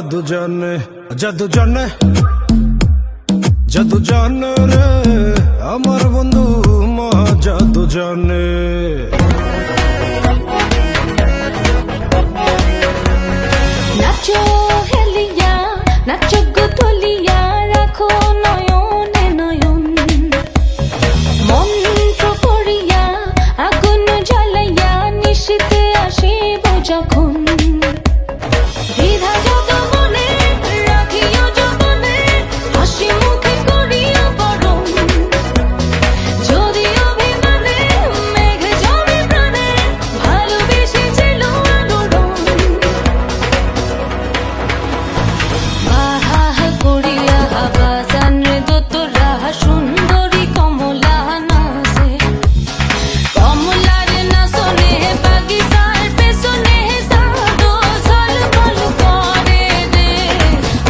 জাদু জানে জাদু জানে জাদু জানে রে আমার বন্ধু মহা জাদু জানে। নাচো হেলিয়া নাচো গোতলিয়া রাখো নয়নে নয়ন, মন্ত্র পড়িয়া আগুন জ্বালাইয়া নিশীথে আসিব যখন। দ্বিধা যত মনে রাখিও যতনে, হাসি মুখে করিও বরণ। যদি অভিমানে মেঘ জমে প্রাণে, ভালোবেসেছিল আলোড়ন। বাহা করিয়া বাজান রে দোতরা সুন্দরী কমলা নাচে, কমলার নাচনে বাগিচার পেছনে সাদো ঝলমল করে রে।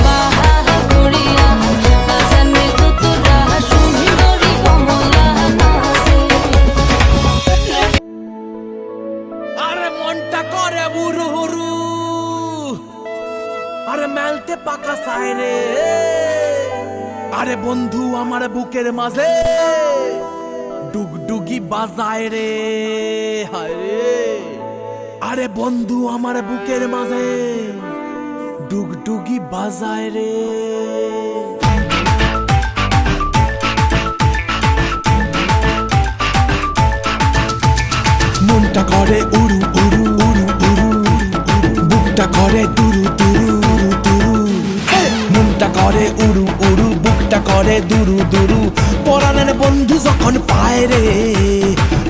বাহা করিয়া বাজান রে দোতরা সুন্দরী কমলা নাচে। আরে মনটা করে বুরু হুরু, আরে মেলতে পাকা সাইরে। আরে বন্ধু আমার বুকের মাঝে ডুগডুগি বাজায় রে, হায় রে। আরে বন্ধু আমার বুকের মাঝে ডুগডুগি বাজায় রে। মনটা করে উড়ু উড়ু উড়ু উড়ু, বুকটা করে দুরু দুরু দুরু। মনটা করে উড়ু উড়ু, বুকটা করে দুরু দুরু, পরাণের বন্ধু যখন পায় রে।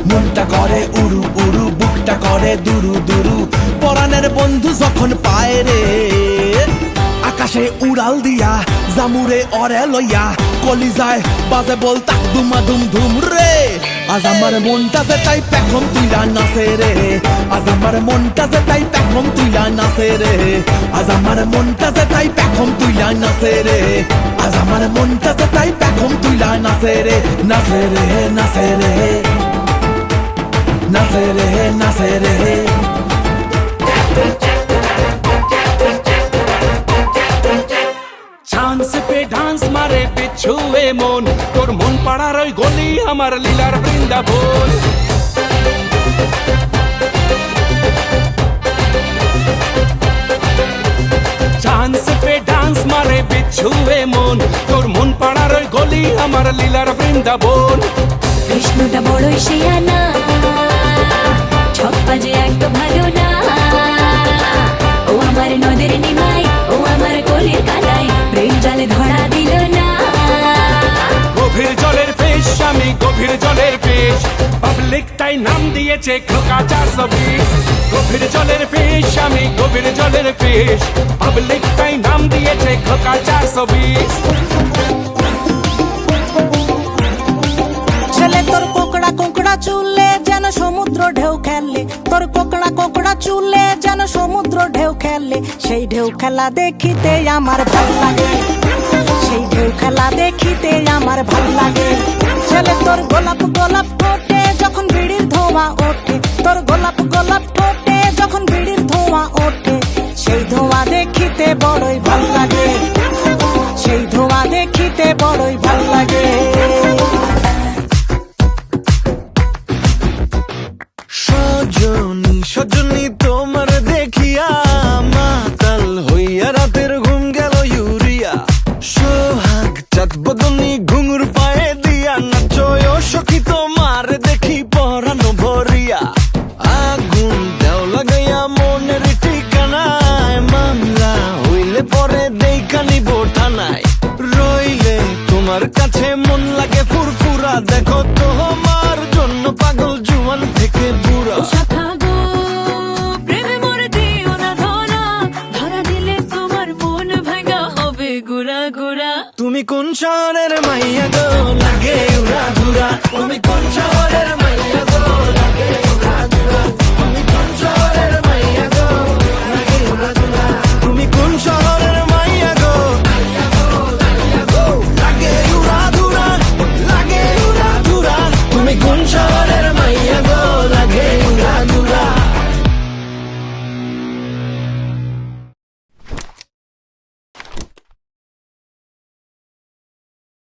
মনটা করে উড়ু উড়ু, বুকটা করে দুরু দুরু, পরাণের বন্ধু যখন পায় রে। আকাশে উড়াল দিয়া জামুরে অরে লইয়া, কলিজায় বাজে বল তাক দুমা দুম ধুম রে। আজ আমার মনটা যে তাই পেখম তুইলা নাচে রে, আজ আমার মনটা যে তাই পেখম তুইলা নাচে রে, আজ আমার মনটা যে তাই পেখম তুইলা নাচে রে, আজ আমার মনটা যে তাই পেখম তুইলা নাচে রে। নাচে রে নাচে রে নাচে রে নাচে রে। চান্স পে ডান্স মারে পিছুয়ে মন, তোর মন পাড়ার ওই গলি আমার লীলার বৃন্দাবন। চান্স পে ডান্স মারে পিছুয়ে মন, তোর মন পাড়ার ওই গলি আমার লীলার বৃন্দাবন। কৃষ্ণটা বড়ই শিয়ানা, ছক বাজে একদম ভালো না। ও আমার নদের নিমাই, ও আমার কোলের কালাই, প্রেম জালে ধরা দিল না। গভীর জলের ফিশ আমি গভীর জলের ফিশ, পাবলিক তাই নাম দিয়েছে খোকা 420। গভীর জলের ফিশ আমি গভীর জলের ফিশ, পাবলিক তাই নাম দিয়েছে খোকা 420। ছেলে তোর কোকড়া কোকড়া চুলে যেন সমুদ্র ঢেউ খেলে, তোর কোকড়া কোকড়া চুলে যেন সমুদ্র ঢেউ খেলে। সেই ঢেউ খেলা দেখিতে আমার ভাল লাগে, সেই ঢেউ খেলা দেখিতে আমার ভাল লাগে। ছেলে তোর গোলাপ গোলাপ ঠোঁটে যখন বিড়ির ধোঁয়া ওঠে, তোর গোলাপ গোলাপ ঠোঁটে যখন বিড়ির ধোঁয়া ওঠে, সেই ধোঁয়া দেখিতে বড়ই ভাল লাগে, সেই ধোঁয়া দেখিতে বড়ই ভাল লাগে। সজনী সজনী তোমার দেখিয়া মাতাল হইয়া রাতের ঘুম গেল ইউরিয়া। সোহাগ চাঁদ বদনী ঘুঙুর পায়ে দিয়া নাচয় সখী তোমার দেখি পরানো ভরিয়া। আগুন দেও লাগাইয়া মনের ঠিকানায়, মামলা হইলে পরে দেখা নিব থানায়। রইলে তোমার কাছে মন লাগে ফুরফুরা, দেখো তোমার জন্য পাগল জুয়ান থেকে বুড়া। শাখা গো প্রেমে মরে দিও না ধরা, ধরা দিলে তোমার মন ভাঙা হবে গুড়া গুড়া। তুমি কোন শহরের মাইয়া গো